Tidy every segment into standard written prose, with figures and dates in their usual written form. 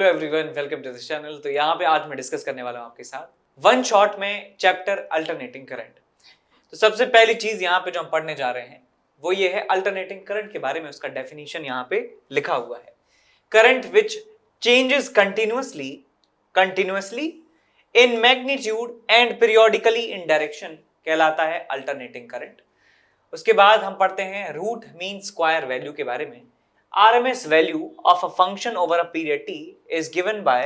Hello everyone, welcome to this channel. तो यहाँ पे आज मैं डिस्कस करने वाला हूँ आपके साथ वन शॉट में चैप्टर अल्टरनेटिंग करंट। तो सबसे पहली चीज यहाँ पे जो हम पढ़ने जा रहे हैं वो ये है अल्टरनेटिंग करंट के बारे में। उसका डेफिनेशन यहाँ पे लिखा हुआ है, current which changes continuously in magnitude and periodically in direction कहलाता है अल्टरनेटिंग करंट। उसके बाद हम पढ़ते हैं रूट मीन स्क्वायर वैल्यू के बारे में। RMS value of a function over a period t is given by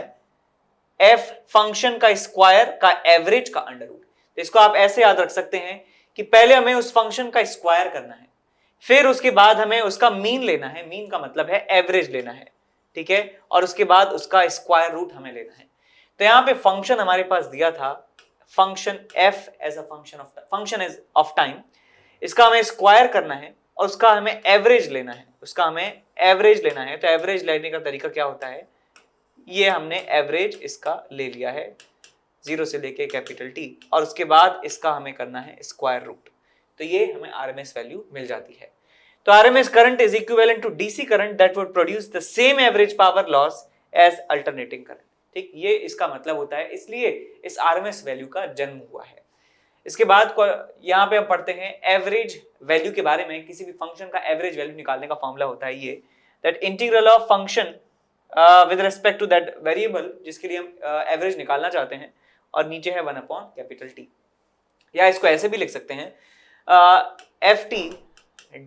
f function का स्क्वायर का एवरेज का अंडर रूट। तो इसको आप ऐसे याद रख सकते हैं कि पहले हमें उस फंक्शन का स्क्वायर करना है, फिर उसके बाद हमें उसका मीन लेना है, मीन का मतलब है एवरेज लेना है, ठीक है, और उसके बाद उसका स्क्वायर रूट हमें लेना है। तो यहां पे फंक्शन हमारे पास दिया था, function f as a function as of time, इसका हमें स्क्वायर करना है और उसका हमें एवरेज लेना है, तो एवरेज लेने का तरीका क्या होता है, ये हमने एवरेज इसका ले लिया है 0 से लेके कैपिटल T, और उसके बाद इसका हमें करना है स्क्वायर रूट। तो ये हमें RMS वैल्यू मिल जाती है। तो RMS current is equivalent to DC current that would produce the same average power loss as alternating current. ठीक, ये इसका मतलब होता है, इसलिए इस RMS वैल्यू का जन्म हुआ है। इसके बाद यहां पे हम पढ़ते हैं एवरेज वैल्यू के बारे में। किसी भी फंक्शन का एवरेज वैल्यू निकालने का फॉर्मूला होता है ये, that integral of function with respect to that variable जिसके लिए हम एवरेज निकालना चाहते हैं, और नीचे है 1 अपॉन कैपिटल T। या इसको ऐसे भी लिख सकते हैं ft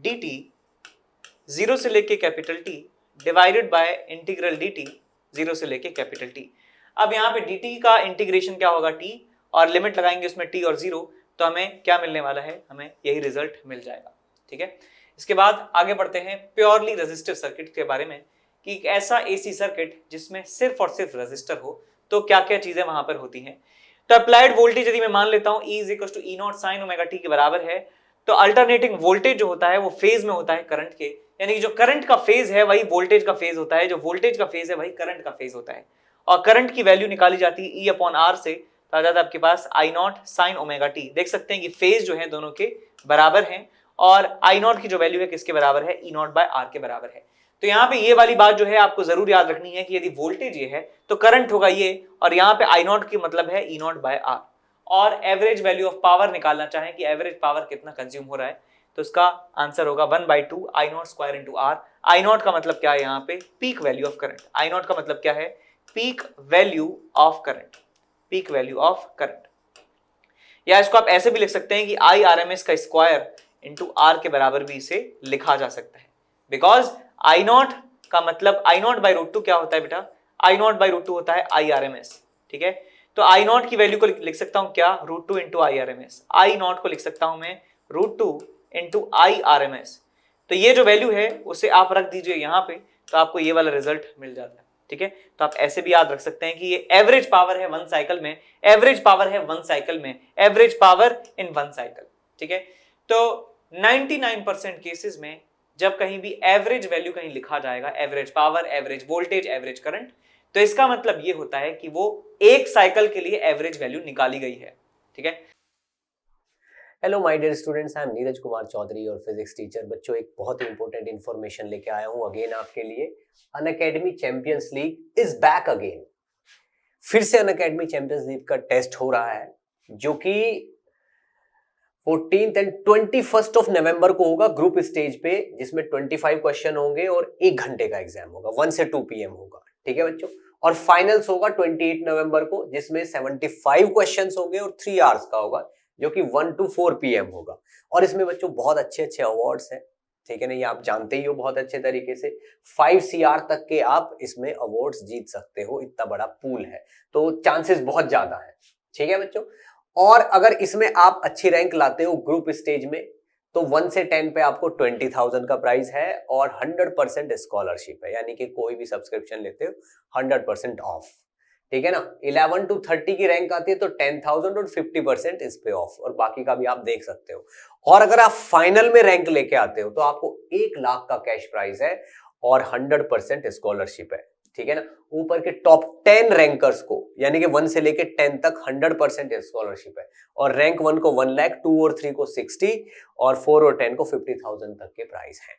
dt 0 से लेके capital T divided by integral dt 0 से लेके कैपिटल T। अब यहाँ पे dt का इंटीग्रेशन क्या होगा, t, और लिमिट लगाएंगे उसमें t और 0, तो हमें क्या मिलने वाला है, हमें यही रिजल्ट मिल जाएगा। ठीक है, इसके बाद आगे बढ़ते हैं प्योरली रेजिस्टिव सर्किट के बारे में, कि एक ऐसा AC सर्किट जिसमें सिर्फ और सिर्फ रेजिस्टर हो, तो क्या क्या चीजें वहां पर होती हैं। तो अप्लाइड वोल्टेज यदि मैं मान लेता हूं E = E0 sin omega t के बराबर है, तो अल्टरनेटिंग वोल्टेज जो होता है वो फेज में होता है करंट के, यानी कि जो करंट का फेज है वही वोल्टेज का फेज होता है, जो वोल्टेज का फेज है वही करंट का फेज होता है। और करंट की वैल्यू निकाली जाती है E/R से, तो आ जाता है आपके पास I0 sin ओमेगा t। देख सकते हैं कि फेज जो है दोनों के बराबर हैं, और I0 की जो वैल्यू है किसके बराबर है, E0/R के बराबर है। तो यहाँ पे ये वाली बात जो है आपको जरूर याद रखनी है कि यदि वोल्टेज ये है तो करंट होगा ये, और यहाँ पे I0 की मतलब है E0/R। और एवरेज वैल्यू ऑफ पावर निकालना चाहें कि एवरेज पावर कितना कंज्यूम हो रहा है, तो इसका आंसर होगा 1/2 I0² into R। I0 का मतलब क्या है, यहाँ पे peak value of current. I0 का मतलब क्या है, peak value of current, peak value of current. या इसको आप ऐसे भी लिख सकते हैं कि IRMS का स्क्वायर इंटू R के बराबर भी इसे लिखा जा सकता है, बिकॉज I0 का मतलब I0/√2 क्या होता है बेटा, I0/√2 होता है IRMS। ठीक है, तो I0 की वैल्यू को लिख सकता हूं क्या, √2 इंटू IRMS। I0 को लिख सकता हूं मैं √2 इंटू IRMS। तो ये जो वैल्यू है उसे आप रख दीजिए यहाँ पे, तो आपको ये वाला रिजल्ट मिल जाता है। ठीक है, तो आप ऐसे भी याद रख सकते हैं कि ये एवरेज पावर है वन साइकिल में, एवरेज पावर है वन साइकिल में, average power in one cycle. ठीक है, तो 99% केसेस में जब कहीं भी एवरेज वैल्यू कहीं लिखा जाएगा, average power, average voltage, average current, तो इसका मतलब ये होता है कि वो एक साइकिल के लिए एवरेज वैल्यू निकाली गई है। ठीक है, hello my dear students, I am Neeraj Kumar Chaudhary और फिजिक्स टीचर। बच्चों, एक बहुत ही इंपॉर्टेंट इन्फॉर्मेशन लेके आया हूं अगेन आपके लिए। Unacademy champions league is back again. फिर से अनअकैडमी चैंपियंस लीग का टेस्ट हो रहा है, जो कि 14th and 21st of November को होगा ग्रुप स्टेज पे, जिसमें 25 क्वेश्चन होंगे और 1 घंटे का एग्जाम होगा, 1 से 2 PM होगा। ठीक है बच्चों, और फाइनल्स होगा 28 नवंबर को, जिसमें 75 क्वेश्चन होंगे और 3 आवर्स का होगा, जो कि 1 to 4 PM होगा। और इसमें बच्चों बहुत अच्छे अच्छे अवार्ड्स हैं। ठीक है ना, ये आप जानते ही हो बहुत अच्छे तरीके से। 5 CR तक के आप इसमें अवार्ड्स जीत सकते हो, इतना बड़ा पूल है, तो चांसेस बहुत ज्यादा है। ठीक है बच्चों, और अगर इसमें आप अच्छी रैंक लाते हो ग्रुप स्टेज में, तो 1 से 10 पे आपको 20,000 का प्राइस है, और 100% स्कॉलरशिप है, यानी कि कोई भी सब्सक्रिप्शन लेते हो 100% ऑफ। ठीक है ना, 11 to 30 की रैंक आती है तो 10,000 और 50% इस पे ऑफ, और बाकी का भी आप देख सकते हो। और अगर आप फाइनल में रैंक लेके आते हो तो आपको 1 लाख का कैश प्राइज है और 100% स्कॉलरशिप है। ठीक है ना, ऊपर के टॉप 10 रैंकर्स को, यानी कि 1 से लेके 10 तक 100% स्कॉलरशिप है, और रैंक 1 को 1 लाख, 2 और 3 को 60, और 4 और 10 को 50,000 तक के प्राइस हैं।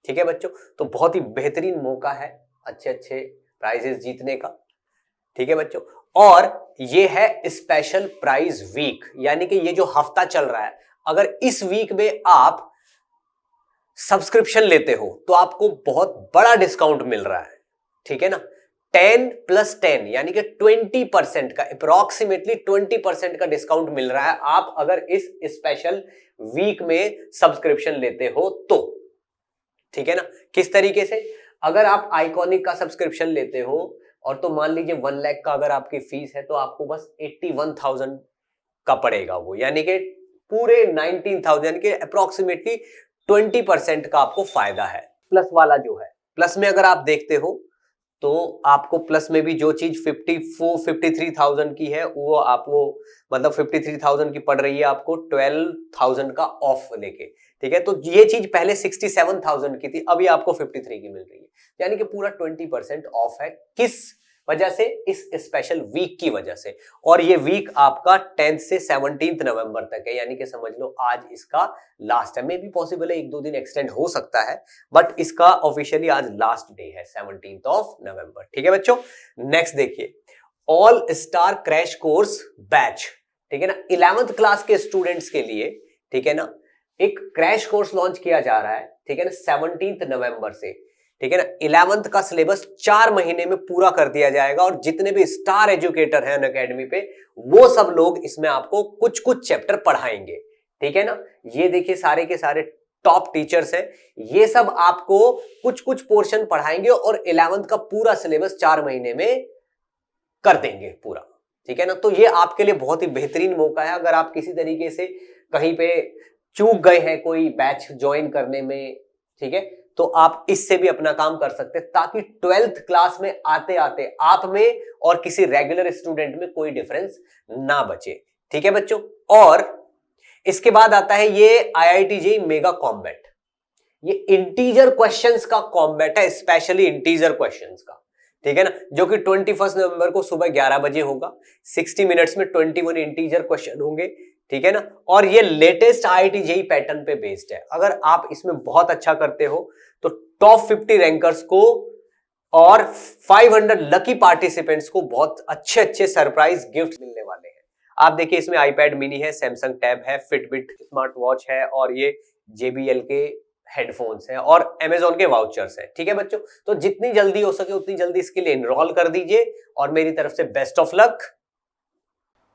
ठीक है बच्चों, तो बहुत ही बेहतरीन मौका है अच्छे अच्छे प्राइजेस जीतने का, ठीक है बच्चों। और ये है स्पेशल प्राइज वीक, यानी कि ये जो हफ्ता चल रहा है, अगर इस वीक में आप सब्सक्रिप्शन लेते हो तो आपको बहुत बड़ा डिस्काउंट मिल रहा है, ठीक है ना। 10+10 यानी कि 20% का, अप्रोक्सीमेटली 20% का डिस्काउंट मिल रहा है आप अगर इस स्पेशल वीक में सब्सक्रिप्शन लेते हो तो, ठीक है ना। किस तरीके से, अगर आप आइकॉनिक का सब्सक्रिप्शन लेते हो और तो मान लीजिए 1 लाख का अगर आपकी फीस है तो आपको बस 81,000 का पड़ेगा वो, यानी कि पूरे 19,000 यानी कि अप्रोक्सीमेटली 20% का आपको फायदा है। प्लस वाला जो है, प्लस में अगर आप देखते हो तो आपको प्लस में भी जो चीज 53,000 की है वो आपको मतलब 53,000 की पड़ रही है आपको 12,000 का ऑफ लेके, ठीक है। तो ये चीज पहले 67,000 की थी, अभी आपको 53 की मिल रही है, यानी कि पूरा 20% ऑफ है। किस वजह से, इस स्पेशल वीक की वजह से। और ये वीक आपका 10 से 17 नवंबर तक है, यानी कि समझ लो आज इसका लास्ट है, मे भी पॉसिबल है 1-2 दिन एक्सटेंड हो सकता है, बट इसका ऑफिशियली आज लास्ट डे है 17 नवंबर, ठीक है बच्चों। नेक्स्ट देखिए, all star crash course batch, ठीक है ना, 11th क्लास के स्टूडेंट्स के लिए, ठीक है ना, एक क्रैश कोर्स लॉन्च किया जा रहा है, ठीक है ना, 17 नवंबर से, ठीक है ना। 11th का सिलेबस 4 महीने में पूरा कर दिया जाएगा और जितने भी स्टार एजुकेटर हैं अनअकैडमी पे वो सब लोग इसमें आपको कुछ कुछ चैप्टर पढ़ाएंगे, ठीक है ना। ये देखिए सारे के सारे टॉप टीचर्स हैं, ये सब आपको कुछ कुछ पोर्शन पढ़ाएंगे और 11th का पूरा सिलेबस 4 महीने में कर देंगे पूरा, ठीक है ना। तो ये आपके लिए बहुत ही बेहतरीन मौका है, अगर आप किसी तरीके से कहीं पे चूक गए हैं कोई बैच ज्वाइन करने में, ठीक है, तो आप इससे भी अपना काम कर सकते हैं ताकि 12th क्लास में आते आते आप में और किसी रेगुलर स्टूडेंट में कोई डिफरेंस ना बचे, ठीक है बच्चों। और इसके बाद आता है ये IIT JEE मेगा कॉम्बैट, ये इंटीजर क्वेश्चंस का कॉम्बैट है, स्पेशली इंटीजर क्वेश्चंस का, ठीक है ना, जो कि 21 नवंबर को सुबह 11 बजे होगा। 60 मिनट्स में 21 इंटीजर क्वेश्चन होंगे, ठीक है ना। और ये लेटेस्ट IIT JEE पैटर्न पे बेस्ड है, अगर आप इसमें बहुत अच्छा करते हो तो टॉप 50 रैंकर्स को और 500 लकी पार्टिसिपेंट्स को बहुत अच्छे अच्छे सरप्राइज गिफ्ट मिलने वाले हैं। आप देखिए इसमें आईपैड मिनी है, सैमसंग टैब है, फिटबिट स्मार्ट वॉच है और ये JBL के हेडफोन्स हैं और Amazon के वाउचर्स हैं, ठीक है बच्चों। तो जितनी जल्दी हो सके उतनी जल्दी इसके लिए एनरोल कर दीजिए और मेरी तरफ से बेस्ट ऑफ लक।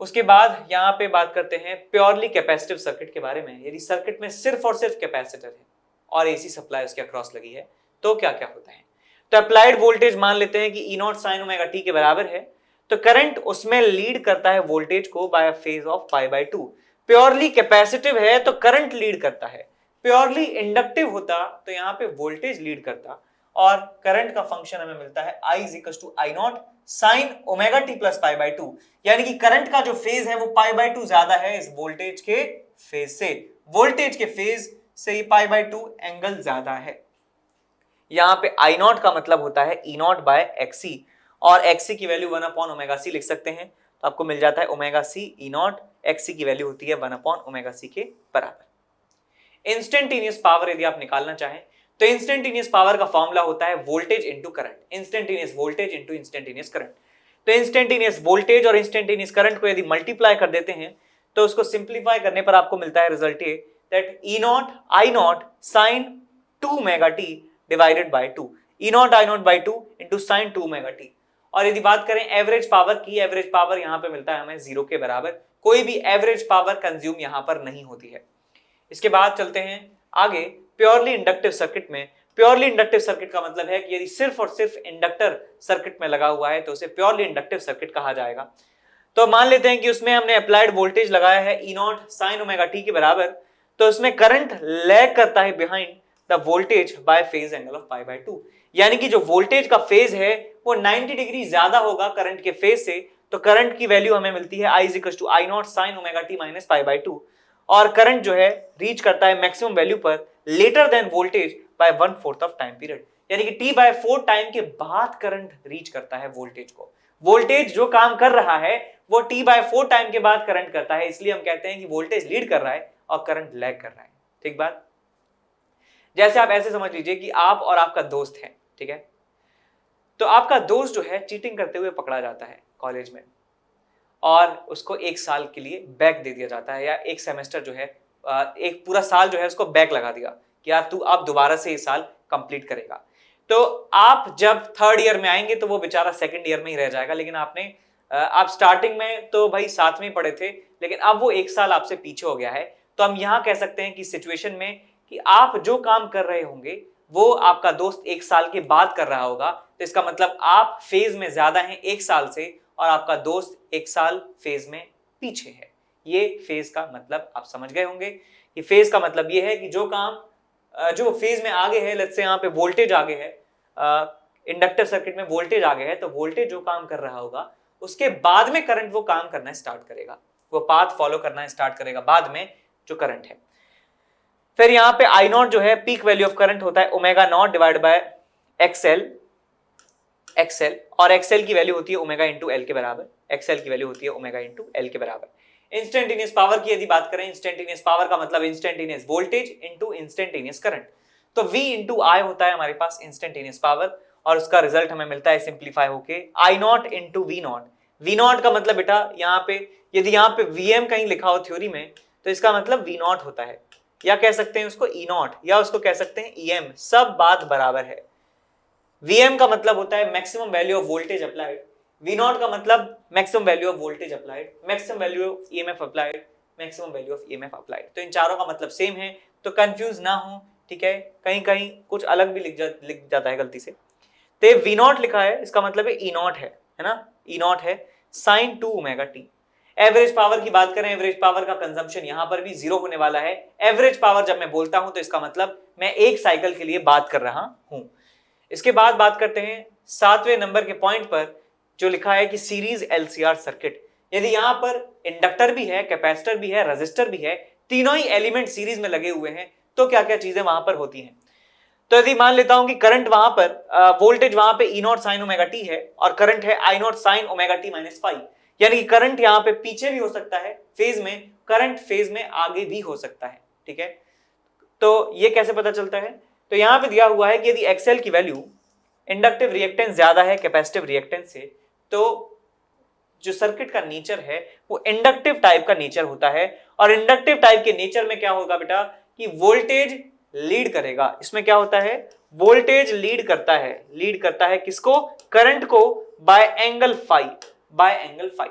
उसके बाद यहाँ पे बात करते हैं प्योरली कैपेसिटिव सर्किट के बारे में। यदि सर्किट में सिर्फ और सिर्फ कैपेसिटर है और AC सप्लाई उसके अक्रॉस लगी है तो क्या क्या होता है। तो अप्लाइड वोल्टेज मान लेते हैं कि E0 sin ओमेगा t के बराबर है, तो करंट उसमें लीड करता है वोल्टेज को by a phase of π/2। Purely capacitive है तो करंट लीड करता है, प्योरली इंडक्टिव होता तो यहाँ पे वोल्टेज लीड करता और करंट का फंक्शन हमें मिलता है I = I0 sin omega t plus π/2, यानी कि करंट का जो फेज है वो π/2 ज्यादा है इस वोल्टेज के फेज से, वोल्टेज के फेज से ही π/2 एंगल ज्यादा है। यहां पे I0 का मतलब होता है E0/XC और XC की वैल्यू 1/ωc लिख सकते हैं, तो आपको मिल जाता है ωc E0, XC की वैल्यू होती है 1/ωc के बराबर। इंस्टेंटेनियस पावर यदि आप निकालना चाहें तो इंस्टेंटेनियस पावर का फॉर्मूला होता है voltage into current, instantaneous voltage into instantaneous current. तो इंस्टेंटेनियस वोल्टेज और इंस्टेंटेनियस करंट को यदि मल्टीप्लाई कर देते हैं तो उसको सिंप्लीफाई करने पर आपको मिलता है रिजल्ट ये that E0 I0 sin 2ωt divided by 2, E0 I0/2 into sin 2ωt। और यदि बात करें एवरेज पावर की, एवरेज पावर यहां पे मिलता है हमें 0 के बराबर, कोई भी एवरेज पावर कंज्यूम यहां पर नहीं होती है। इसके बाद चलते हैं आगे प्योरली इंडक्टिव सर्किट में। प्योरली इंडक्टिव सर्किट का मतलब है कि यदि सिर्फ और सिर्फ इंडक्टर सर्किट में लगा हुआ है तो उसे प्योरली इंडक्टिव सर्किट कहा जाएगा। तो मान लेते हैं कि उसमें हमने अप्लाइड वोल्टेज लगाया है E0 sin ओमेगा t के बराबर, तो उसमें करंट लैग करता है behind the voltage by phase angle of π/2, यानी कि जो वोल्टेज का फेज है वो 90 डिग्री ज्यादा होगा करंट के फेज से, तो करंट की वैल्यू हमें मिलती है I = I0 sin omega t minus π/2 और करंट जो है रीच करता है मैक्सिमम वैल्यू पर later than voltage by 1/4 of time period, यानी कि t/4 टाइम के बाद करंट रीच करता है वोल्टेज को। वोल्टेज जो काम कर रहा है वो t/4 टाइम के बाद करंट करता है, इसलिए हम कहते हैं कि वोल्टेज लीड कर रहा है और करंट लैग कर रहा है। ठीक बात। जैसे आप ऐसे समझ लीजिए कि आप और आपका दोस्त है, ठीक है, तो आपका दोस्त जो है चीटिंग करते हुए पकड़ा जाता है कॉलेज में और उसको 1 साल के लिए बैक दे दिया जाता है, या 1 सेमेस्टर जो है, एक पूरा साल जो है उसको बैक लगा दिया कि यार तू अब दोबारा से 1 साल कंप्लीट करेगा। तो आप जब 3rd ईयर में आएंगे तो वो बेचारा 2nd ईयर में ही रह जाएगा, लेकिन आप स्टार्टिंग में तो भाई साथ में पढ़े थे, लेकिन अब वो 1 साल आपसे पीछे हो गया है। तो हम यहां कह सकते हैं कि सिचुएशन में कि आप जो काम कर रहे होंगे वो आपका दोस्त 1 साल के बाद कर रहा होगा, तो इसका मतलब आप फेज में ज्यादा हैं 1 साल से और आपका दोस्त 1 साल फेज में पीछे है। ये फेज का मतलब आप समझ गए होंगे कि फेज का मतलब ये है कि जो काम जो फेज में आगे है, लेट्स से यहाँ पे वोल्टेज आगे है, इंडक्टर सर्किट में वोल्टेज आगे है, तो वोल्टेज जो काम कर रहा होगा उसके बाद में करंट वो काम करना स्टार्ट करेगा, वो पाथ फॉलो करना स्टार्ट करेगा बाद में जो करंट है। फिर यहाँ पे आई नॉट जो है पीक वैल्यू ऑफ करंट होता है omega naught divide by XL, और एक्सएल की वैल्यू होती है ओमेगा इंटू एल के बराबर, एक्सएल की वैल्यू होती है ओमेगा इंटू एल के बराबर। इंस्टेंटेनियस पावर की यदि बात करें, इंस्टेंटेनियस पावर का मतलब instantaneous voltage into instantaneous current, तो V इंटू आई होता है हमारे पास इंस्टेंटेनियस पावर, और उसका रिजल्ट हमें मिलता है सिंप्लीफाई होके I naught into V naught. V naught का मतलब बेटा यहाँ पे यदि यहाँ पे Vm कहीं लिखा हो थ्योरी में तो इसका मतलब V नॉट होता है, या कह सकते हैं उसको E नॉट, या उसको कह सकते हैं EM, सब बात बराबर है। Vm का मतलब होता है maximum value of voltage applied, V not का मतलब maximum value of voltage applied, maximum value of EMF applied, maximum value of EMF applied. तो इन चारों का मतलब सेम है, तो कंफ्यूज ना हो, ठीक है। कहीं कहीं कुछ अलग भी लिख जाता है गलती से। तो V नॉट लिखा है, इसका मतलब है E नॉट है ना, E नॉट है sine 2 omega t. Average power की बात करें, एवरेज पावर का कंजम्पशन यहां पर भी 0 होने वाला है। एवरेज पावर जब मैं बोलता हूं तो इसका मतलब मैं एक साइकिल के लिए बात कर रहा हूं। इसके बाद बात करते हैं 7वें नंबर के पॉइंट पर, जो लिखा है कि सीरीज एलसीआर सर्किट। यदि यहां पर इंडक्टर भी है, कैपेसिटर भी है, रेजिस्टर भी है, तीनों ही एलिमेंट सीरीज में लगे हुए हैं, तो क्या क्या चीजें वहां पर होती हैं। तो यदि मान लेता हूं कि करंट वहां पर वोल्टेज वहां पे E naught sine omega t है और करंट है I naught sine omega t minus five, यानी कि करंट यहां पे पीछे भी हो सकता है फेज में, करंट फेज में आगे भी हो सकता है, ठीक है। तो ये कैसे पता चलता है, तो यहां पे दिया हुआ है कि यदि एक्सएल की वैल्यू इंडक्टिव रिएक्टेंस ज्यादा है कैपेसिटिव रिएक्टेंस से, तो जो सर्किट का नेचर है वो इंडक्टिव टाइप का नेचर होता है, और इंडक्टिव टाइप के नेचर में क्या होगा बेटा कि वोल्टेज लीड करेगा। इसमें क्या होता है, वोल्टेज लीड करता है किसको, करंट को, बाय एंगल फाई।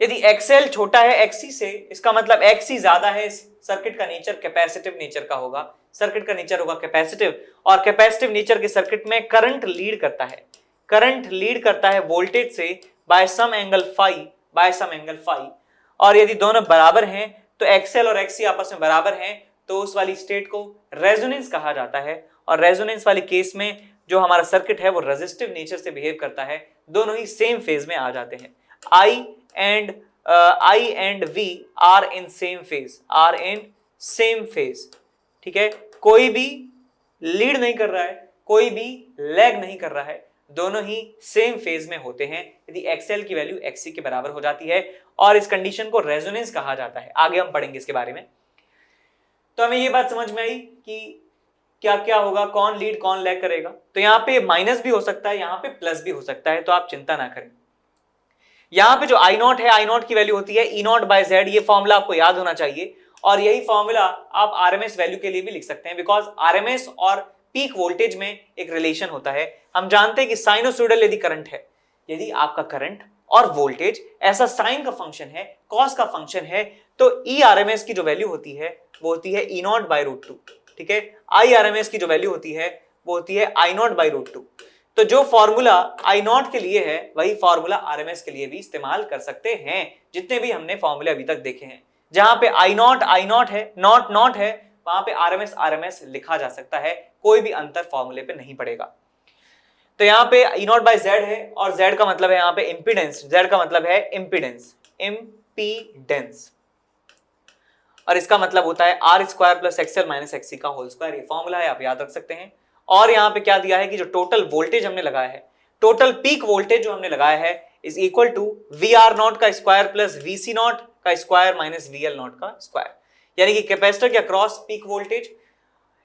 यदि एक्सएल छोटा है एक्सी से, इसका मतलब एक्सी ज्यादा है, सर्किट का नेचर कैपेसिटिव नेचर का होगा, सर्किट का नेचर होगा कैपेसिटिव, और कैपेसिटिव नेचर के सर्किट में करंट लीड करता है वोल्टेज से बाय सम एंगल फाई, और यदि दोनों बराबर हैं तो एक्सएल और एक्सी आपस में बराबर हैं, तो उस वाली स्टेट को रेजोनेंस कहा जाता है। और रेजोनेंस वाली केस में जो हमारा सर्किट है वो रेजिस्टिव नेचर से बिहेव करता है, दोनों ही सेम फेज में आ जाते हैं। I and V are in same phase, ठीक है। कोई भी लीड नहीं कर रहा है, कोई भी लैग नहीं कर रहा है, दोनों ही सेम फेज में होते हैं यदि एक्सएल की वैल्यू एक्सी के बराबर हो जाती है, और इस कंडीशन को रेजोनेंस कहा जाता है। आगे हम पढ़ेंगे इसके बारे में। तो हमें ये बात समझ में आई कि क्या क्या होगा, कौन लीड कौन लैग करेगा। तो यहाँ पे माइनस भी हो सकता है, यहाँ पे प्लस भी हो सकता है, तो आप चिंता ना करें। यहाँ पे जो आई नॉट है, आई नॉट की वैल्यू होती है ई नॉट बाय जेड, ये फॉर्मूला आपको याद होना चाहिए, और यही फॉर्मूला आप आरएमएस वैल्यू के लिए भी लिख सकते हैं, बिकॉज आरएमएस और पीक वोल्टेज में एक रिलेशन होता है। हम जानते हैं कि साइनोसॉइडल यदि करंट है, यदि आपका करंट और वोल्टेज ऐसा साइन का फंक्शन है, कॉस का फंक्शन है, तो ई आरएमएस की जो वैल्यू होती है वो होती है ई नॉट बाय रूट 2, ठीक है। आई आरएमएस की जो वैल्यू होती है वो होती है आई नॉट बाय रूट 2। तो जो फॉर्मूला आई नॉट के लिए है वही फॉर्मूला आरएमएस के लिए भी इस्तेमाल कर सकते हैं, जितने भी हमने फॉर्मूले अभी तक देखे हैं। जहां पे आई नॉट है, नॉट है, वहां पे आरएमएस लिखा जा सकता है, कोई भी अंतर फॉर्मूले पे नहीं पड़ेगा। तो यहाँ पे ई नॉट बाय जेड है, और जेड का मतलब है यहाँ पे इंपीडेंस, जेड का मतलब है इंपीडेंस, और इसका मतलब होता है R square plus X L minus XC का होल स्क्वायर। ये फॉर्मूला है, आप याद रख सकते हैं। और यहाँ पे क्या दिया है कि जो टोटल वोल्टेज हमने लगाया है, टोटल पीक वोल्टेज जो हमने लगाया है is equal to V R naught का square plus V C naught का square minus V L naught का स्क्वायर। यानी कि कैपेसिटर के अक्रॉस पीक वोल्टेज,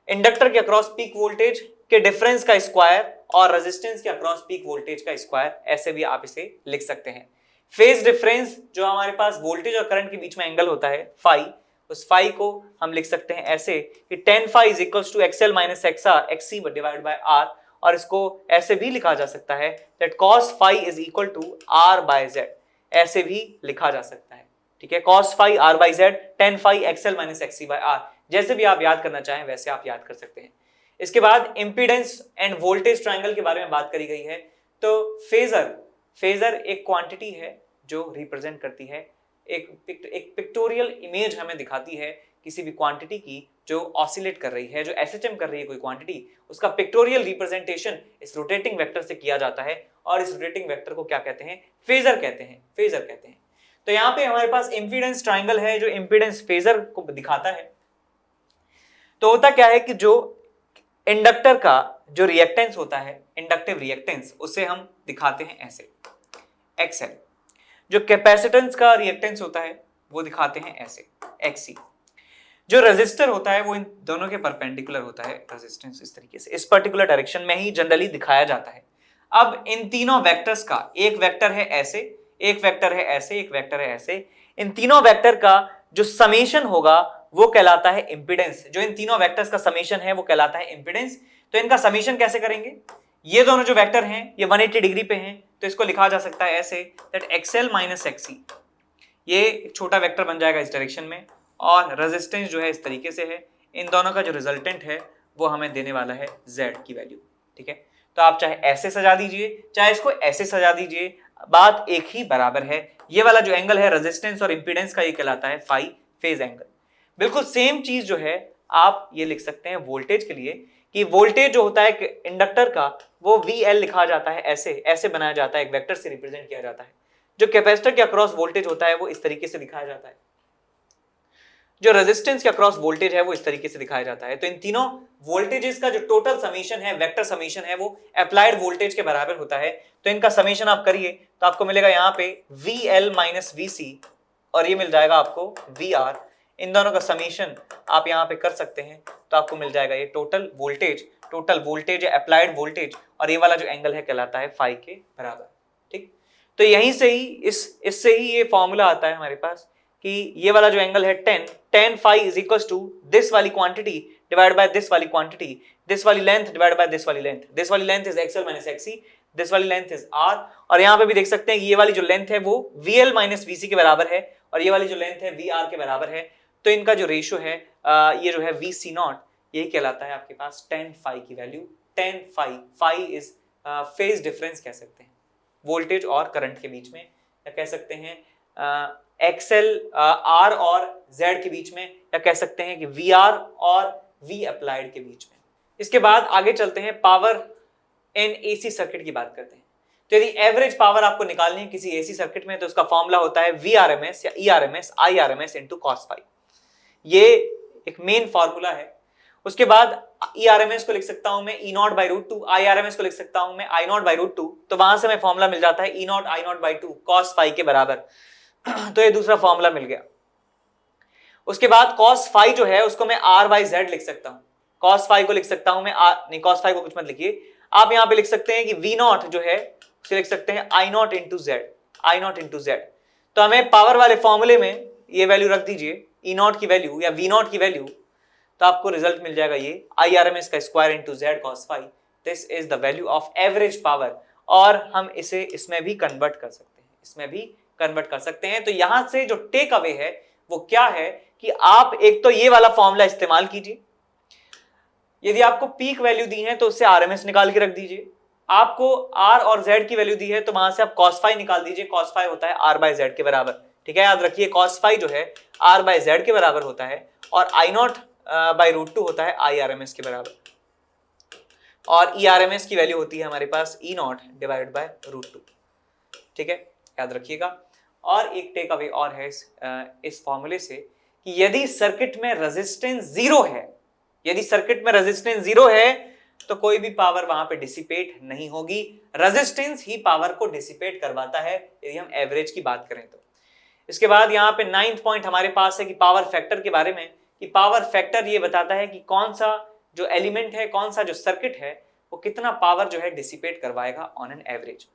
इंडक्टर के अक्रॉस पीक वोल्टेज, के डिफरेंस का स्क्वायर और रेजिस्टेंस के अक्रॉस पीक वोल्टेज का स्क्वायर, ऐसे भी आप इसे लिख सकते हैं। फेज डिफरेंस जो हमारे पास वोल्टेज और करंट के बीच में एंगल होता है फाई, उस फाई को हम लिख सकते हैं ऐसे कि tan phi is equals to X L minus X C divide by R, और इसको ऐसे भी लिखा जा सकता है that cos phi is equal to r bye z, ऐसे भी लिखा जा सकता है। ठीक है, cos phi r bye z, tan phi XL minus XC by R, जैसे भी आप याद करना चाहें वैसे आप याद कर सकते हैं। इसके बाद इंपीडेंस एंड वोल्टेज ट्रायंगल के बारे में बात करी गई है। तो फेजर एक क्वांटिटी है जो रिप्रेजेंट करती है, एक पिक्टोरियल इमेज हमें दिखाती है किसी भी क्वांटिटी की जो ऑसिलेट कर रही है, जो एसएचएम कर रही है कोई क्वांटिटी, उसका पिक्टोरियल रिप्रेजेंटेशन इस रोटेटिंग वेक्टर से किया जाता है, और इस रोटेटिंग वेक्टर को क्या कहते हैं? फेजर कहते हैं। तो यहाँ पे हमारे पास इंपीडेंस ट्रायंगल है जो इंपीडेंस फेजर को दिखाता है। तो होता क्या है कि जो इंडक्टर का जो रिएक्टेंस होता है, इंडक्टिव रिएक्टेंस, उसे हम दिखाते हैं ऐसे XL। जो कैपेसिटेंस का रिएक्टेंस होता है वो दिखाते हैं ऐसे XC। जो रेजिस्टर होता है वो इन दोनों के परपेंडिकुलर होता है रेजिस्टेंस, इस तरीके से, इस पर्टिकुलर डायरेक्शन में ही जनरली दिखाया जाता है। अब इन तीनों वेक्टर्स का, एक वेक्टर है ऐसे, एक वेक्टर है ऐसे, एक वेक्टर है ऐसे, इन तीनों वेक्टर का जो समेशन होगा वो कहलाता है इंपीडेंस। जो इन तीनों वेक्टर्स का समेशन है वो कहलाता है इंपीडेंस। तो इनका समेशन कैसे करेंगे? ये दोनों जो वेक्टर हैं ये 180 डिग्री पे हैं, तो इसको लिखा जा सकता है ऐसे दैट XL माइनस XC, ये एक छोटा वेक्टर बन जाएगा इस डायरेक्शन में, और रेजिस्टेंस जो है इस तरीके से है। इन दोनों का जो रिजल्टेंट है वो हमें देने वाला है Z की वैल्यू। ठीक है, तो आप चाहे ऐसे सजा दीजिए चाहे इसको ऐसे सजा दीजिए, बात एक ही बराबर है। ये वाला जो एंगल है रेजिस्टेंस और इंपीडेंस का, ये कहलाता है फाई फेज एंगल। बिल्कुल सेम चीज जो है आप ये लिख सकते हैं वोल्टेज के लिए, कि वोल्टेज जो होता है इंडक्टर का वो VL लिखा जाता है ऐसे बनाया जाता है, एक वेक्टर से रिप्रेजेंट किया जाता है। जो कैपेसिटर के अक्रॉस वोल्टेज होता है वो इस तरीके से दिखाया जाता है, जो रेजिस्टेंस के अक्रॉस वोल्टेज है वो इस तरीके से दिखाया जाता है। तो इन तीनों वोल्टेजेस का जो टोटल समीशन है, वेक्टर समीशन है, वो अप्लाइड वोल्टेज के बराबर होता है। तो इनका समीशन आप करिए तो आपको मिलेगा यहाँ पे VL माइनस VC, और ये मिल जाएगा आपको VR। इन दोनों का समीशन आप यहाँ पे कर सकते हैं तो आपको मिल जाएगा ये टोटल वोल्टेज है, अप्लाइड वोल्टेज, और ये वाला जो एंगल है कहलाता है फाई के बराबर। ठीक, तो यहीं से ही इससे ही ये फॉर्मूला आता है हमारे पास कि ये वाला जो एंगल है tan phi is equals to this वाली क्वांटिटी डिवाइड बाय दिस वाली क्वांटिटी, दिस वाली लेंथ डिवाइड बाय दिस वाली लेंथ। दिस वाली length is XL minus XC, this वाली लेंथ इज R, और यहाँ पे भी देख सकते हैं ये वाली जो लेंथ है वो VL माइनस VC के बराबर है, और ये वाली जो लेंथ है VR के बराबर है। तो इनका जो रेशियो है ये जो है VC नॉट, यही कहलाता है आपके पास tan फाई की value. tan phi is phase difference कह सकते हैं वोल्टेज और करंट के बीच में, या कह सकते हैं XL R और Z के बीच में, या कह सकते हैं कि VR और V अप्लाइड के बीच में। इसके बाद आगे चलते हैं, पावर इन AC सर्किट की बात करते हैं। तो यदि एवरेज पावर आपको निकालनी है किसी AC सर्किट में तो उसका फॉर्मूला होता है VRMS या ERMS IRMS into cos phi, ये एक मेन फॉर्मूला है। उसके बाद ERMS को लिख सकता हूं मैं E0 बाई रूट 2, IRMS को लिख सकता हूं मैं I0 बाई रूट 2, तो वहां से हमें फॉर्मूला मिल जाता है E0 I0 by 2 cos phi के बराबर। तो ये दूसरा फॉर्मूला मिल गया। उसके बाद cos फाई जो है उसको मैं R बाई Z लिख सकता हूं, cos फाई को लिख सकता हूं मैं नहीं, cos फाई को कुछ मत लिखिए, आप यहां पे लिख सकते हैं कि V0 जो है उसे लिख सकते हैं I0 इंटू Z। तो हमें पावर वाले फॉर्मूले में ये वैल्यू रख दीजिए, E0 की वैल्यू या V0 की वैल्यू, तो आपको रिजल्ट मिल जाएगा ये IRMS का square into Z cos phi. This is the value of average power, और हम इसे इसमें भी कन्वर्ट कर सकते हैं। तो यहां से जो टेक अवे है वो क्या है कि आप एक तो ये वाला फॉर्मूला इस्तेमाल कीजिए, यदि आपको पीक वैल्यू दी है तो उससे RMS निकाल के रख दीजिए, आपको R और Z की वैल्यू दी है तो वहां से आप cos फाई निकाल दीजिए, cos फाई होता है R बाय Z के बराबर। ठीक है, याद रखिए cos फाई जो है R बाय Z के बराबर होता है, और I0 बाई रूट 2 होता है IRMS के बराबर, और ERMS की वैल्यू होती है हमारे पास E0 डिवाइडेड बाय रूट 2। ठीक है, याद रखिएगा। और एक टेक अवे और है इस फॉर्मूले से कि यदि सर्किट में रेजिस्टेंस जीरो है, तो कोई भी पावर वहां पे डिसिपेट नहीं होगी, रेजिस्टेंस ही पावर को डिसिपेट करवाता है यदि हम एवरेज की बात करें तो। इसके बाद यहाँ पे 9th पॉइंट हमारे पास है कि पावर फैक्टर के बारे में, कि पावर फैक्टर ये बताता है कि कौन सा जो एलिमेंट है, कौन सा जो सर्किट है वो कितना पावर जो है डिसिपेट करवाएगा ऑन एन एवरेज।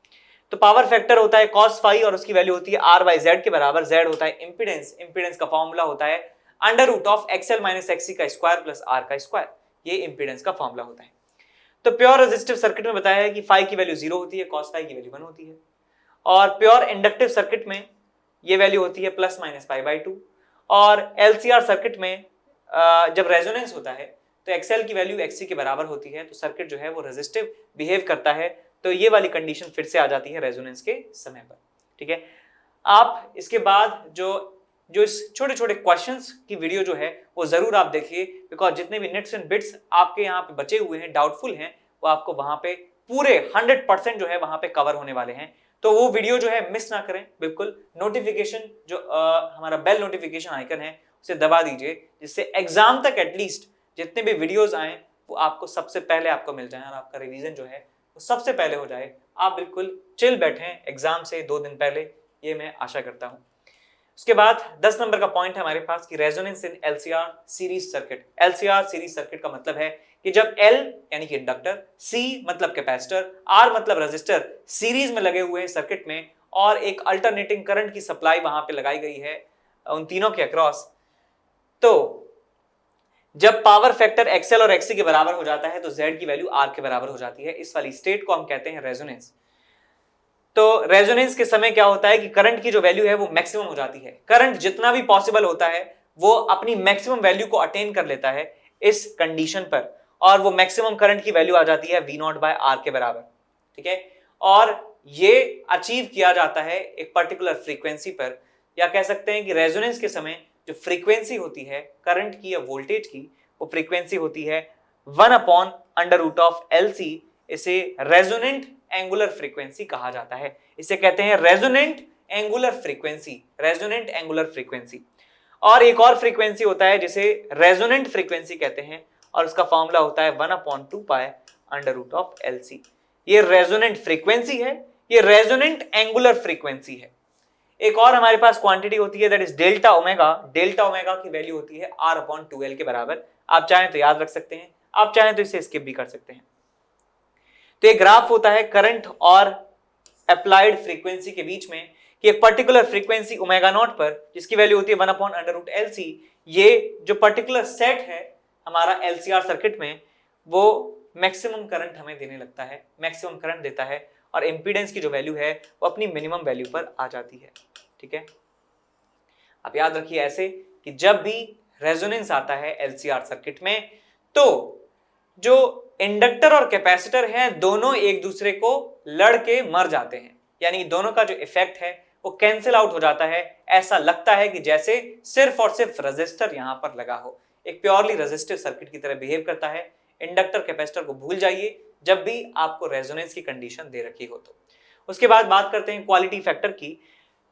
तो पावर फैक्टर होता है cos फाई और उसकी वैल्यू होती है r बाई जेड के बराबर। z होता है इंपीडेंस, इंपीडेंस का फॉर्मूला होता है under root of XL minus XC का स्क्वायर प्लस आर का स्क्वायर, ये इंपीडेंस का फॉर्मूला होता है। तो प्योर रेजिस्टिव सर्किट में बताया है कि फाई की वैल्यू 0 होती है, cos फाई की वैल्यू 1 होती है, और प्योर इंडक्टिव सर्किट में ये वैल्यू होती है प्लस माइनस पाई बाई 2, और एलसीआर सर्किट में जब रेजोनेंस होता है तो एक्सएल की वैल्यू एक्सी के बराबर होती है, तो सर्किट जो है वो रेजिस्टिव बिहेव करता है। तो ये वाली कंडीशन फिर से आ जाती है रेजोनेंस के समय पर, ठीक है। आप इसके बाद जो इस छोटे छोटे क्वेश्चंस की वीडियो जो है वो जरूर आप देखिए, बिकॉज जितने भी निट्स एंड बिट्स आपके यहाँ पे बचे हुए हैं, डाउटफुल हैं, वो आपको वहां पे पूरे 100% जो है वहां पे कवर होने वाले हैं। तो वो वीडियो जो है मिस ना करें बिल्कुल। नोटिफिकेशन जो हमारा बेल नोटिफिकेशन आइकन है उसे दबा दीजिए, जिससे एग्जाम तक एटलीस्ट जितने भी वीडियोस आए वो आपको सबसे पहले आपको मिल जाए और आपका रिवीजन जो है वो सबसे पहले हो जाए। आप बिल्कुल चिल बैठें एग्जाम से 2 दिन पहले, ये मैं आशा करता हूं। उसके बाद 10 नंबर का पॉइंट है हमारे पास कि resonance in LCR series circuit. LCR series circuit का मतलब है कि जब L यानी कि इंडक्टर, C मतलब कैपेसिटर, R मतलब रेजिस्टर सीरीज में लगे हुए हैं सर्किट में, और एक अल्टरनेटिंग करंट की सप्लाई वहां पे लगाई गई है उन तीनों के अक्रॉस, तो जब पावर फैक्टर XL और XC के बराबर हो जाता है तो Z की वैल्यू R के बराबर हो जाती है। इस वाली स्टेट को हम कहते हैं रेजोनेंस। तो रेजोनेंस के समय क्या होता है कि करंट की जो वैल्यू है वो मैक्सिमम हो जाती है। करंट जितना भी पॉसिबल होता है वो अपनी मैक्सिमम वैल्यू को अटेन कर लेता है इस कंडीशन पर, और वो मैक्सिमम करंट की वैल्यू आ जाती है V0 बाय R के बराबर, ठीक है। और ये अचीव किया जाता है एक पर्टिकुलर फ्रीक्वेंसी पर, या कह सकते हैं कि रेजोनेंस के समय जो फ्रीक्वेंसी होती है करंट की या वोल्टेज की, वो फ्रीक्वेंसी होती है 1/√LC। इसे रेजोनेंट एंगुलर फ्रीक्वेंसी कहा जाता है। इसे कहते हैं resonant angular frequency, resonant angular frequency. और एक और फ्रीक्वेंसी होता है जिसे रेजोनेंट फ्रीक्वेंसी कहते हैं, और उसका फॉर्मूला होता है 1/2π√LC। ये रेजोनेंट फ्रीक्वेंसी है, ये रेजोनेंट एंगुलर फ्रीक्वेंसी है। एक और हमारे पास क्वांटिटी होती है that is delta omega. Delta omega की वैल्यू होती है R/2L के बराबर। आप चाहें तो याद रख सकते हैं, आप चाहें तो इसे स्किप भी कर सकते हैं। तो एक ग्राफ होता है करंट और अप्लाइड फ्रीक्वेंसी के बीच में कि एक पर्टिकुलर फ्रीक्वेंसी ओमेगा नॉट पर जिसकी वैल्यू होती है 1/√LC, ये जो पर्टिकुलर सेट है हमारा एलसीआर सर्किट में, वो मैक्सिमम करंट हमें देने लगता है, मैक्सिमम करंट देता है, और इंपीडेंस की जो वैल्यू है वो अपनी मिनिमम वैल्यू पर आ जाती है, ठीक है। आप याद रखिए ऐसे कि जब भी रेजोनेंस आता है एलसीआर सर्किट में, तो जो इंडक्टर और कैपेसिटर हैं दोनों एक दूसरे को लड़ के मर जाते हैं, यानी दोनों का जो इफेक्ट है वो कैंसिल आउट हो जाता है। ऐसा लगता है कि जैसे सिर्फ और सिर्फ रेजिस्टर यहां पर लगा हो, एक प्योरली रेजिस्टिव सर्किट की तरह बिहेव करता है। इंडक्टर कैपेसिटर को भूल जाइए जब भी आपको रेजोनेंस की कंडीशन दे रखी हो तो। उसके बाद बात करते हैं क्वालिटी फैक्टर की।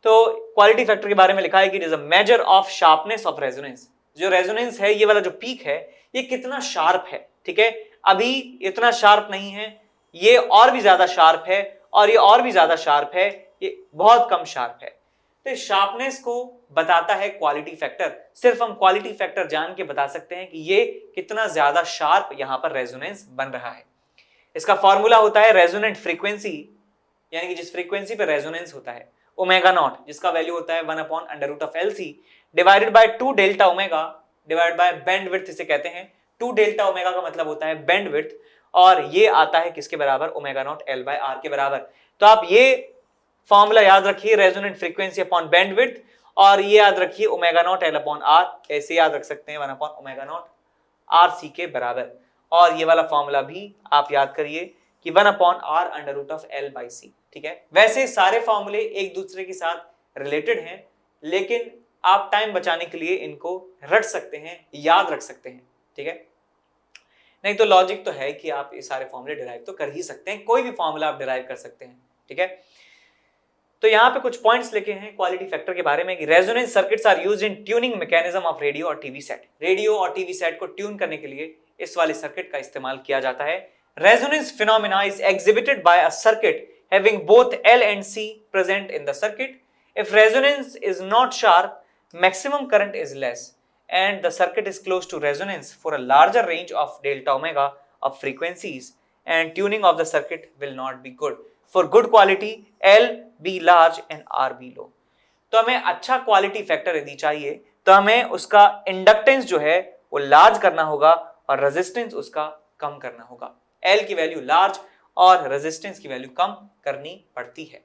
तो क्वालिटी फैक्टर के बारे में लिखा है कि it is a measure of sharpness of resonance. जो रेजोनेंस है, ये वाला जो पीक है, ये कितना शार्प है, ठीक है। अभी इतना शार्प नहीं है, ये और भी ज्यादा शार्प है, और ये और भी ज्यादा शार्प है, ये बहुत कम शार्प है। तो इस शार्पनेस को बताता है क्वालिटी फैक्टर। सिर्फ हम क्वालिटी फैक्टर जान के बता सकते हैं कि ये कितना ज्यादा शार्प यहां पर रेजोनेंस बन रहा है। इसका फॉर्मूला होता है रेजोनेंट फ्रीक्वेंसी, यानी कि जिस फ्रीक्वेंसी पर रेजोनेंस होता है, ओमेगा नॉट, जिसका वैल्यू होता है 1/√LC divided by 2 delta omega divide by bandwidth, इसे कहते हैं। 2 डेल्टा ओमेगा का मतलब होता है बैंडविड्थ, और ये आता है किसके बराबर, ओमेगा नॉट L/R के बराबर। तो आप ये फॉर्मूला याद रखिए, रेजोनेंट फ्रीक्वेंसी अपॉन बैंडविड्थ, और ये याद रखिए ओमेगा नॉट L/R, ऐसे याद रख सकते हैं 1/ओमेगा नॉट RC के बराबर। और ये वाला फॉर्मूला भी आप याद करिए कि 1/R√L/C, ठीक है। वैसे सारे फॉर्मूले एक दूसरे के साथ रिलेटेड हैं, लेकिन आप टाइम बचाने के लिए इनको रट सकते हैं, याद रख सकते हैं, ठीक है। नहीं तो लॉजिक तो है कि आप ये सारे फॉर्मूले डिराइव तो कर ही सकते हैं, कोई भी फॉर्मूला आप डिराइव कर सकते हैं, ठीक है। तो यहाँ पे कुछ पॉइंट्स लिखे हैं क्वालिटी फैक्टर के बारे में कि resonance circuits are used in tuning mechanism of radio और टीवी सेट। रेडियो और टीवी सेट को ट्यून करने के लिए इस वाले सर्किट का इस्तेमाल किया जाता है। Resonance phenomena is exhibited by a circuit having both L and C present in the circuit. If resonance is not sharp, maximum current is less, and the circuit is close to resonance for a larger range of delta omega of frequencies, and tuning of the circuit will not be good. For good quality, L be large and R be low. तो हमें अच्छा quality factor यदि चाहिए तो हमें उसका inductance जो है वो लार्ज करना होगा और रेजिस्टेंस उसका कम करना होगा। L की वैल्यू लार्ज और रेजिस्टेंस की वैल्यू कम करनी पड़ती है।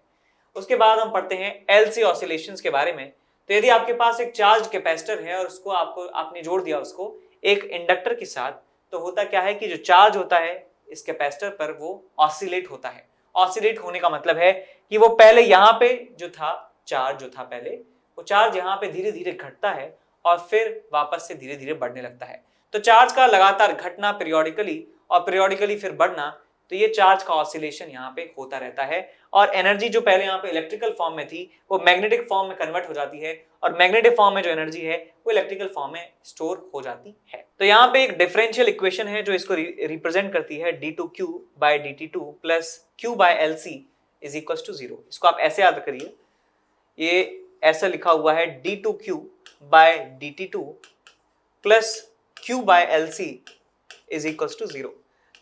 उसके बाद हम पढ़ते हैं LC ऑसिलेशंस के बारे में। तो यदि आपके पास एक चार्ज कैपेसिटर है और उसको आपने जोड़ दिया उसको एक इंडक्टर के साथ, तो होता क्या है कि जो चार्ज होता है इस कैपेसिटर पर वो ऑसिलेट होता है। ऑसिलेट होने का मतलब है कि वो पहले यहाँ पे जो था चार्ज जो था पहले, वो चार्ज यहाँ पे धीरे धीरे घटता है और फिर वापस से धीरे धीरे बढ़ने लगता है। तो चार्ज का लगातार घटना पीरियोडिकली और पीरियोडिकली फिर बढ़ना, तो ये चार्ज का ऑसिलेशन यहाँ पे होता रहता है और एनर्जी जो पहले यहाँ पे इलेक्ट्रिकल फॉर्म में थी वो मैग्नेटिक फॉर्म में कन्वर्ट हो जाती है और मैग्नेटिक फॉर्म में जो एनर्जी है वो इलेक्ट्रिकल फॉर्म में स्टोर हो जाती है। तो यहाँ पे एक डिफरेंशियल इक्वेशन है जो इसको रिप्रेजेंट करती है d2q by dt2 plus q by lc is equal to 0। इसको आप ऐसे याद करिए, ये ऐसा लिखा हुआ है d2q by dt2 plus q by lc is equal to 0।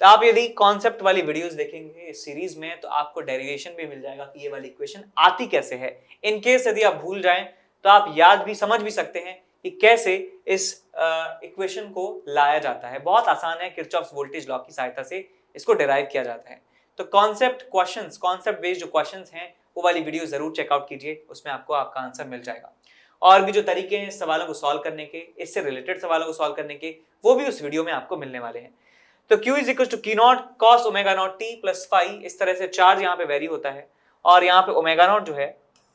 तो आप यदि कॉन्सेप्ट वाली वीडियोस देखेंगे इस सीरीज में तो आपको डेरिवेशन भी मिल जाएगा कि ये वाली इक्वेशन आती कैसे है। इन केस यदि आप भूल जाएं तो आप याद भी समझ भी सकते हैं कि कैसे इस इक्वेशन को लाया जाता है। बहुत आसान है, किरचॉफ्स वोल्टेज लॉ की सहायता से इसको डिराइव किया जाता है। तो कॉन्सेप्ट बेस्ड जो क्वेश्चंस हैं वो वाली वीडियो जरूर चेकआउट कीजिए, उसमें आपको आपका आंसर मिल जाएगा। और भी जो तरीके हैं सवालों को सॉल्व करने के, इससे रिलेटेड सवालों को सॉल्व करने के, वो भी उस वीडियो में आपको मिलने वाले हैं। तो Q is equal to Q naught cos omega naught T plus phi, इस तरह से चार्ज यहाँ पे वेरी होता है और यहाँ पे ओमेगा नॉट जो है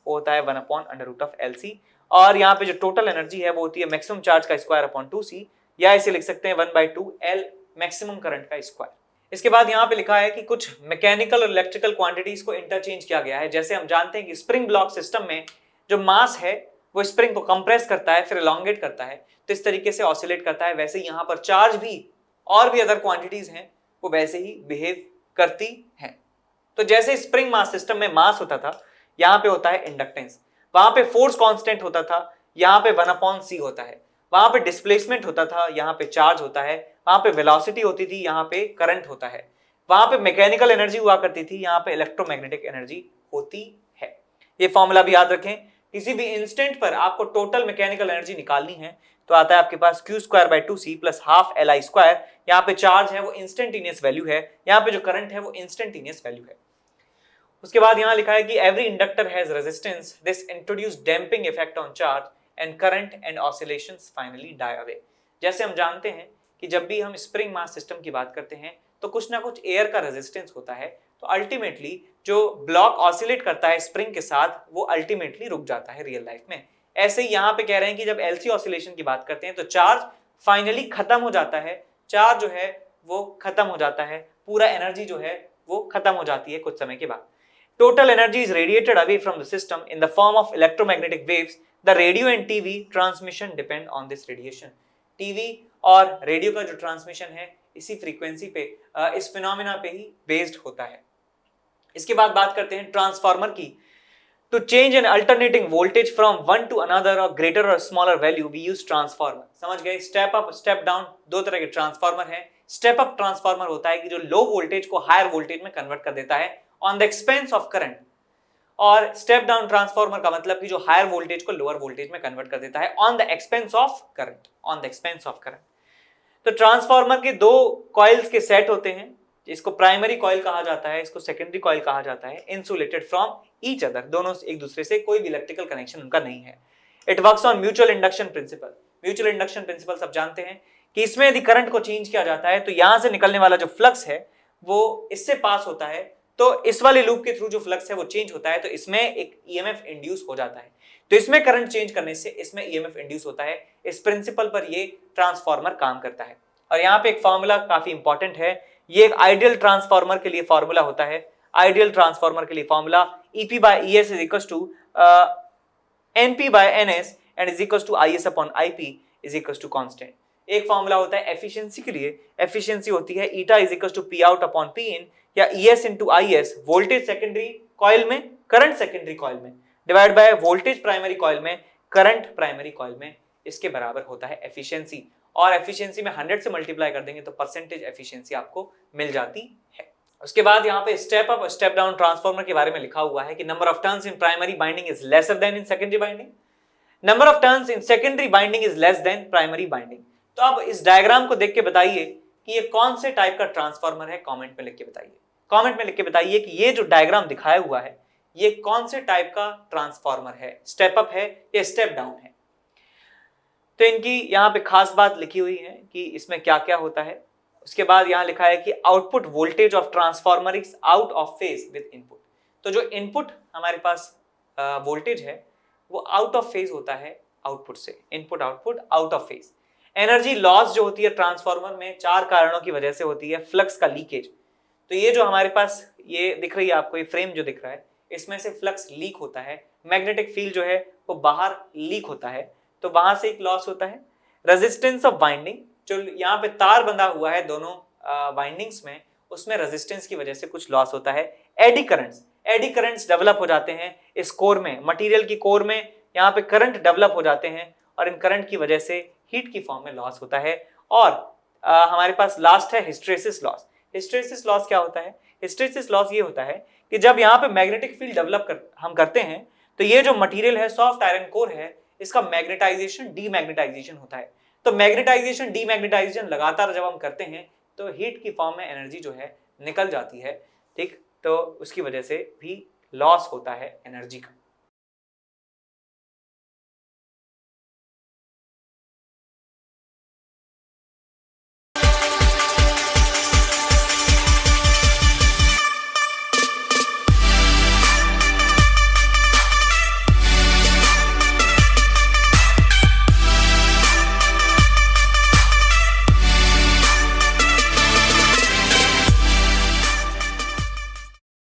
वो होता है 1/√LC और यहाँ पे जो टोटल एनर्जी है वो होती है मैक्सिमम चार्ज का स्क्वायर अपॉन 2C, या इसे लिख सकते हैं 1/2L मैक्सिमम करंट का स्क्वायर। इसके बाद यहाँ पे लिखा है कि कुछ मैकेनिकल और इलेक्ट्रिकल क्वांटिटीज को इंटरचेंज किया गया है। जैसे हम जानते हैं कि स्प्रिंग ब्लॉक सिस्टम में जो मास है वो स्प्रिंग को कंप्रेस करता है फिर एलोंगेट करता है, तो इस तरीके से ऑसिलेट करता है। वैसे यहाँ पर चार्ज भी और भी अदर क्वांटिटीज हैं वो वैसे ही बिहेव करती हैं। तो जैसे स्प्रिंग मास सिस्टम में मास होता था, यहाँ पे होता है इंडक्टेंस, वहां पे फोर्स कांस्टेंट होता था, यहाँ पे 1/c होता है, वहां पे डिस्प्लेसमेंट होता था, यहाँ पे चार्ज होता है, वहां पे वेलोसिटी होती थी, यहाँ पे करंट होता है, वहां पे मैकेनिकल एनर्जी हुआ करती थी, यहाँ पे इलेक्ट्रोमैग्नेटिक एनर्जी होती है। ये फॉर्मूला भी याद रखें, किसी भी इंस्टेंट पर आपको टोटल मैकेनिकल एनर्जी निकालनी है तो आता है आपके पास Q²/2C प्लस हाफ LI²। यहाँ पे चार्ज है वो इंस्टेंटेनियस वैल्यू है, यहाँ पे जो करंट है वो इंस्टेंटेनियस वैल्यू है। उसके बाद यहाँ लिखा है कि every inductor has resistance, this introduce damping effect on charge and current and oscillations finally die away. जैसे हम जानते हैं कि जब भी हम स्प्रिंग मास सिस्टम की बात करते हैं तो कुछ ना कुछ एयर का रेजिस्टेंस होता है, तो अल्टीमेटली जो ब्लॉक ऑसिलेट करता है स्प्रिंग के साथ वो अल्टीमेटली रुक जाता है रियल लाइफ में। ऐसे ही यहाँ पे कह रहे हैं कि जब LC ऑसिलेशन की बात करते हैं तो चार्ज फाइनली खत्म हो जाता है, चार्ज जो है वो खत्म हो जाता है, पूरा एनर्जी जो है वो खत्म हो जाती है कुछ समय के बाद। Total energy is radiated away from the system in the form of electromagnetic waves. The radio and TV transmission depend on this radiation. TV और रेडियो का जो ट्रांसमिशन है इसी फ्रीक्वेंसी पे, इस फिनोमेना पे ही बेस्ड होता है। इसके बाद बात करते हैं ट्रांसफार्मर की। To change an alternating voltage from one to another or greater or smaller value, we use transformer। समझ गए? स्टेप अप स्टेप डाउन दो तरह के ट्रांसफार्मर हैं। स्टेप अप ट्रांसफार्मर होता है कि जो लो वोल्टेज को हायर वोल्टेज में कन्वर्ट कर देता है on the expense of current, और स्टेप डाउन ट्रांसफार्मर का मतलब कि जो हायर वोल्टेज को लोअर वोल्टेज में कन्वर्ट कर देता है on the expense of current, on the expense of current. तो ट्रांसफार्मर के दो कॉइल्स के सेट होते हैं, इसको प्राइमरी कॉइल कहा जाता है, इसको सेकेंडरी कॉइल कहा जाता है, इंसुलेटेड फ्रॉम ईच अदर, दोनों एक दूसरे से कोई भी इलेक्ट्रिकल कनेक्शन उनका नहीं है। It works on mutual induction principal. Mutual induction principal सब जानते हैं कि इसमें यदि करंट को चेंज किया जाता है तो यहां से निकलने वाला जो फ्लक्स है वो इससे पास होता है, तो इस वाले लूप के थ्रू जो फ्लक्स है वो चेंज होता है, तो इसमें एक EMF इंड्यूस हो जाता है। तो इसमें करंट चेंज करने से इसमें EMF इंड्यूस होता है। इस प्रिंसिपल पर ये ट्रांसफार्मर काम करता है। और यहाँ पे एक फॉर्मूला काफी इंपॉर्टेंट है, ये एक आइडियल ट्रांसफार्मर के लिए फॉर्मूला होता है। आइडियल ट्रांसफार्मर के लिए formula EP/ES is equal to NP/NS and is equal to IS/IP is equal to constant. एक फॉर्मूला होता है एफिशिएंसी के लिए, एफिशिएंसी होती है eta is equal to Pout/Pin या ES/IS, वोल्टेज सेकेंडरी कॉइल में, करंट सेकेंडरी कॉइल में, divide by voltage primary coil में, करंट प्राइमरी कॉइल में, इसके बराबर होता है एफिशिएंसी। और एफिशिएंसी में 100 से मल्टीप्लाई कर देंगे तो परसेंटेज एफिशिएंसी आपको मिल जाती है। उसके बाद यहाँ पे step up step down transformer के बारे में लिखा हुआ है कि number of turns in primary binding is lesser then in secondary binding, number of turns in secondary binding is less than primary binding. तो अब इस डायग्राम को देख के बताइए कि ये कौन से टाइप का ट्रांसफार्मर है, कमेंट में लिख के बताइए। कमेंट में लिख के बताइए कि ये जो डायग्राम दिखाया हुआ है ये कौन से टाइप का ट्रांसफार्मर है, स्टेप अप है या स्टेप डाउन है। तो इनकी यहाँ पे खास बात लिखी हुई है कि इसमें क्या क्या होता है। उसके बाद यहाँ लिखा है कि output voltage of transformer is out of phase with input. तो जो इनपुट हमारे पास वोल्टेज है वो आउट ऑफ फेज होता है आउटपुट से, input output out of phase. Energy loss जो होती है ट्रांसफार्मर में 4 कारणों की वजह से होती है। फ्लक्स का लीकेज, तो ये जो हमारे पास ये दिख रही है आपको, ये फ्रेम जो दिख रहा है इसमें से फ्लक्स लीक होता है। मैग्नेटिक फील्ड जो है वो बाहर लीक होता है, तो वहां से एक लॉस होता है। रेजिस्टेंस ऑफ बाइंडिंग, जो यहाँ पे तार बंधा हुआ है दोनों बाइंडिंग्स में, उसमें रेजिस्टेंस की वजह से कुछ लॉस होता है। Eddy currents, eddy currents develop हो जाते हैं इस कोर में, मटेरियल की कोर में यहाँ पे करंट डेवलप हो जाते हैं और इन करंट की वजह से हीट की फॉर्म में लॉस होता है। और हमारे पास लास्ट है हिस्ट्रेसिस लॉस। हिस्ट्रेसिस लॉस क्या होता है? हिस्ट्रेसिस लॉस ये होता है कि जब यहाँ पे मैग्नेटिक फील्ड डेवलप हम करते हैं तो ये जो मटेरियल है सॉफ्ट आयरन कोर है, इसका मैग्नेटाइजेशन डीमैग्नेटाइजेशन होता है। तो मैग्नेटाइजेशन डीमैग्नेटाइजेशन लगातार जब हम करते हैं तो हीट की फॉर्म में एनर्जी जो है निकल जाती है, ठीक। तो उसकी वजह से भी लॉस होता है एनर्जी का।